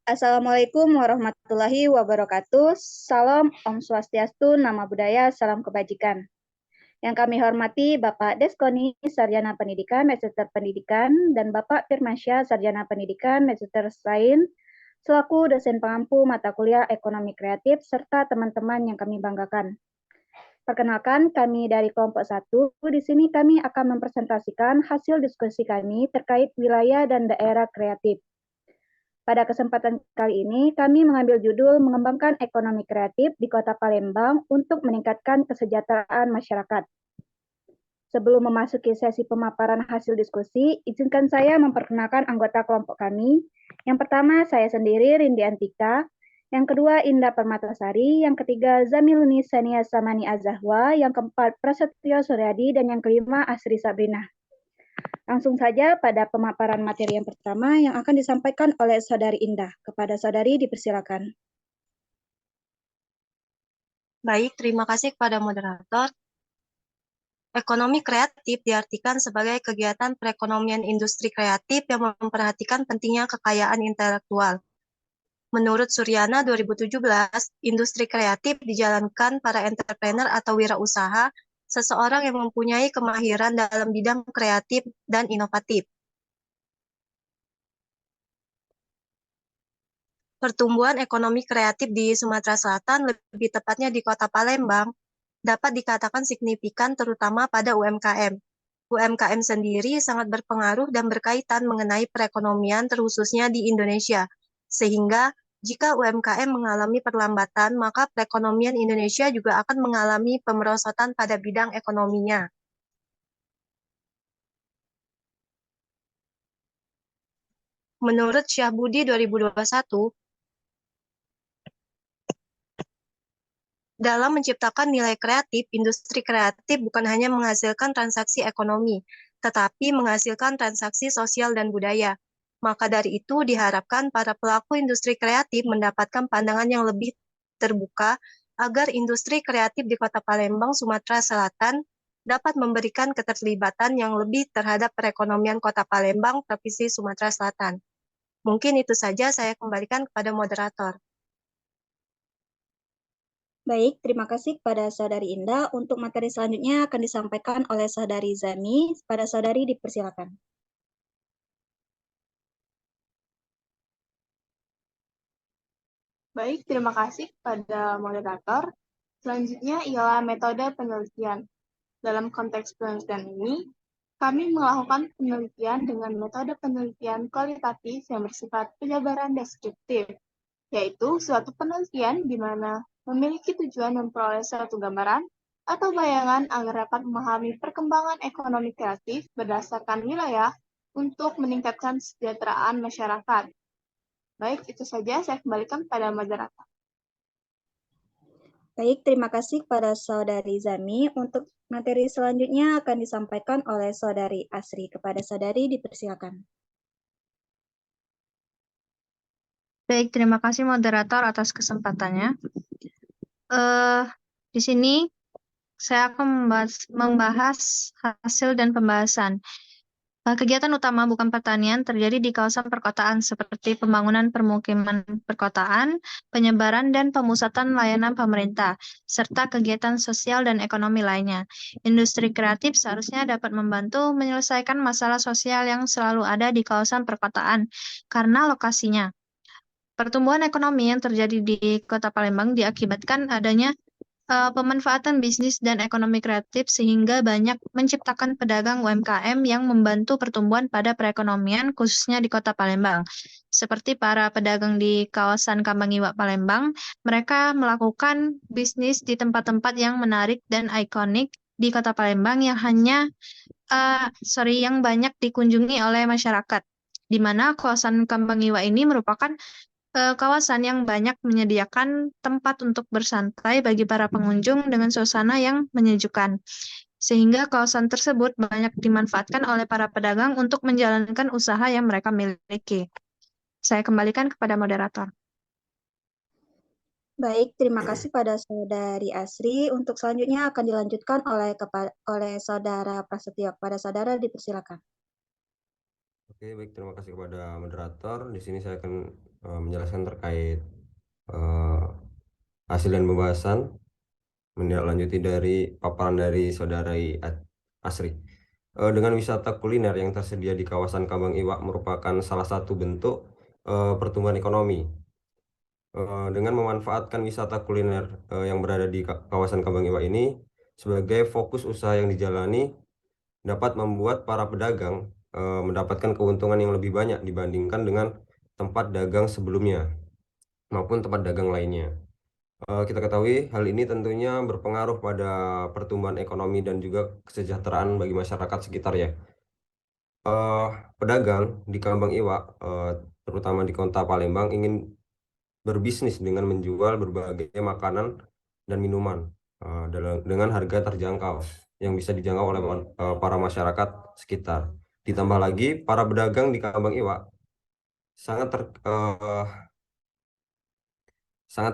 Assalamualaikum warahmatullahi wabarakatuh. Salam Om Swastiastu, Nama Budaya, Salam Kebajikan. Yang kami hormati Bapak Deskoni, Sarjana Pendidikan, Magister Pendidikan, dan Bapak Firmansyah, Sarjana Pendidikan, Magister Sains, selaku dosen pengampu mata kuliah Ekonomi Kreatif, serta teman-teman yang kami banggakan. Perkenalkan, kami dari kelompok 1. Di sini kami akan mempresentasikan hasil diskusi kami terkait wilayah dan daerah kreatif. Pada kesempatan kali ini, kami mengambil judul Mengembangkan Ekonomi Kreatif di Kota Palembang untuk meningkatkan kesejahteraan masyarakat. Sebelum memasuki sesi pemaparan hasil diskusi, izinkan saya memperkenalkan anggota kelompok kami. Yang pertama, saya sendiri, Rindi Antika. Yang kedua, Indah Permatasari. Yang ketiga, Zamiluni Sania Samani Azahwa. Yang keempat, Prasetyo Suryadi. Dan yang kelima, Asri Sabrina. Langsung saja pada pemaparan materi yang pertama yang akan disampaikan oleh Saudari Indah. Kepada Saudari dipersilakan. Baik, terima kasih kepada moderator. Ekonomi kreatif diartikan sebagai kegiatan perekonomian industri kreatif yang memperhatikan pentingnya kekayaan intelektual. Menurut Suryana 2017, industri kreatif dijalankan para entrepreneur atau wirausaha, seseorang yang mempunyai kemahiran dalam bidang kreatif dan inovatif. Pertumbuhan ekonomi kreatif di Sumatera Selatan, lebih tepatnya di Kota Palembang, dapat dikatakan signifikan terutama pada UMKM. UMKM sendiri sangat berpengaruh dan berkaitan mengenai perekonomian terkhususnya di Indonesia. Sehingga jika UMKM mengalami perlambatan, maka perekonomian Indonesia juga akan mengalami pemerosotan pada bidang ekonominya. Menurut Syahbudi 2021, dalam menciptakan nilai kreatif, industri kreatif bukan hanya menghasilkan transaksi ekonomi, tetapi menghasilkan transaksi sosial dan budaya. Maka dari itu diharapkan para pelaku industri kreatif mendapatkan pandangan yang lebih terbuka agar industri kreatif di Kota Palembang, Sumatera Selatan dapat memberikan keterlibatan yang lebih terhadap perekonomian Kota Palembang, Provinsi Sumatera Selatan. Mungkin itu saja, saya kembalikan kepada moderator. Baik, terima kasih kepada Saudari Indah. Untuk materi selanjutnya akan disampaikan oleh Saudari Zami. Pada Saudari dipersilakan. Baik, terima kasih kepada moderator. Selanjutnya ialah metode penelitian. Dalam konteks penelitian ini, kami melakukan penelitian dengan metode penelitian kualitatif yang bersifat penjabaran deskriptif, yaitu suatu penelitian di mana memiliki tujuan memperoleh suatu gambaran atau bayangan agar dapat memahami perkembangan ekonomi kreatif berdasarkan wilayah untuk meningkatkan kesejahteraan masyarakat. Baik, itu saja saya kembalikan pada moderator. Baik, terima kasih kepada Saudari Zami. Untuk materi selanjutnya akan disampaikan oleh Saudari Asri. Kepada Saudari dipersilakan. Baik, terima kasih moderator atas kesempatannya. Di sini saya akan membahas hasil dan pembahasan. Kegiatan utama bukan pertanian terjadi di kawasan perkotaan seperti pembangunan permukiman perkotaan, penyebaran dan pemusatan layanan pemerintah, serta kegiatan sosial dan ekonomi lainnya. Industri kreatif seharusnya dapat membantu menyelesaikan masalah sosial yang selalu ada di kawasan perkotaan karena lokasinya. Pertumbuhan ekonomi yang terjadi di Kota Palembang diakibatkan adanya pemanfaatan bisnis dan ekonomi kreatif sehingga banyak menciptakan pedagang UMKM yang membantu pertumbuhan pada perekonomian khususnya di Kota Palembang. Seperti para pedagang di kawasan Kambang Iwak Palembang, mereka melakukan bisnis di tempat-tempat yang menarik dan ikonik di Kota Palembang yang banyak dikunjungi oleh masyarakat, di mana kawasan Kambang Iwak ini merupakan kawasan yang banyak menyediakan tempat untuk bersantai bagi para pengunjung dengan suasana yang menyejukkan. Sehingga kawasan tersebut banyak dimanfaatkan oleh para pedagang untuk menjalankan usaha yang mereka miliki. Saya kembalikan kepada moderator. Baik, terima kasih pada Saudari Asri. Untuk selanjutnya akan dilanjutkan oleh Saudara Prasetyo. Kepada Saudara dipersilakan. Oke, baik, terima kasih kepada moderator. Di sini saya akan menjelaskan terkait hasil dan pembahasan, menindaklanjuti dari paparan dari saudara Asri. Dengan wisata kuliner yang tersedia di kawasan Kambang Iwak merupakan salah satu bentuk pertumbuhan ekonomi. Dengan memanfaatkan wisata kuliner yang berada di kawasan Kambang Iwak ini sebagai fokus usaha yang dijalani dapat membuat para pedagang mendapatkan keuntungan yang lebih banyak dibandingkan dengan tempat dagang sebelumnya maupun tempat dagang lainnya. Kita ketahui hal ini tentunya berpengaruh pada pertumbuhan ekonomi dan juga kesejahteraan bagi masyarakat sekitar ya. Pedagang di Kambang Iwak, terutama di kota Palembang, ingin berbisnis dengan menjual berbagai makanan dan minuman dengan harga terjangkau yang bisa dijangkau oleh para masyarakat sekitar. Ditambah lagi, para pedagang di Kambang Iwak sangat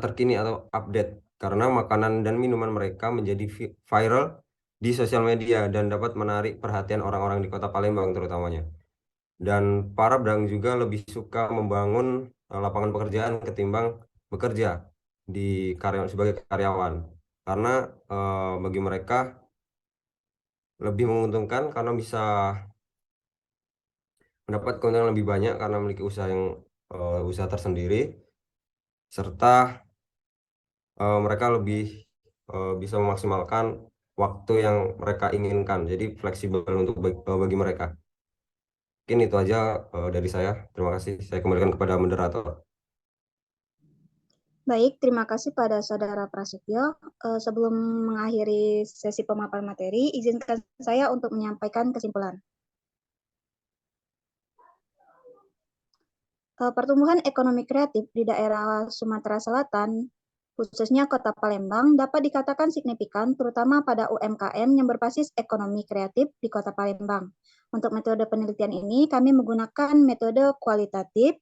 terkini atau update karena makanan dan minuman mereka menjadi viral di sosial media dan dapat menarik perhatian orang-orang di kota Palembang terutamanya. Dan para pedagang juga lebih suka membangun lapangan pekerjaan ketimbang bekerja di sebagai karyawan karena bagi mereka lebih menguntungkan karena bisa mendapat keuntungan lebih banyak karena memiliki usaha tersendiri serta mereka lebih bisa memaksimalkan waktu yang mereka inginkan. Jadi fleksibel untuk bagi mereka. Mungkin itu aja dari saya. Terima kasih. Saya kembalikan kepada moderator. Baik, terima kasih pada Saudara Prasetyo. Sebelum mengakhiri sesi pemaparan materi, izinkan saya untuk menyampaikan kesimpulan. Pertumbuhan ekonomi kreatif di daerah Sumatera Selatan, khususnya Kota Palembang, dapat dikatakan signifikan terutama pada UMKM yang berbasis ekonomi kreatif di Kota Palembang. Untuk metode penelitian ini, kami menggunakan metode kualitatif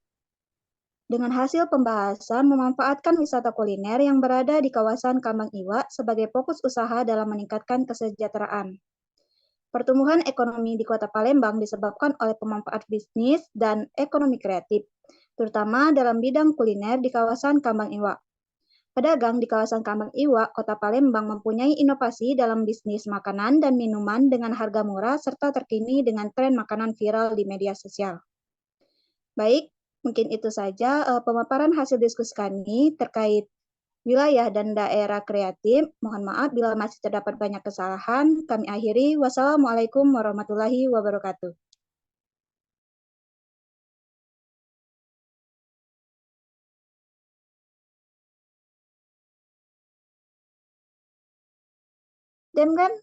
dengan hasil pembahasan memanfaatkan wisata kuliner yang berada di kawasan Kambang Iwak sebagai fokus usaha dalam meningkatkan kesejahteraan. Pertumbuhan ekonomi di Kota Palembang disebabkan oleh pemanfaat bisnis dan ekonomi kreatif, terutama dalam bidang kuliner di kawasan Kambang Iwak. Pedagang di kawasan Kambang Iwak, Kota Palembang mempunyai inovasi dalam bisnis makanan dan minuman dengan harga murah serta terkini dengan tren makanan viral di media sosial. Baik, mungkin itu saja pemaparan hasil diskusi kami terkait wilayah dan daerah kreatif. Mohon maaf bila masih terdapat banyak kesalahan. Kami akhiri. Wassalamualaikum warahmatullahi wabarakatuh. Dem kan?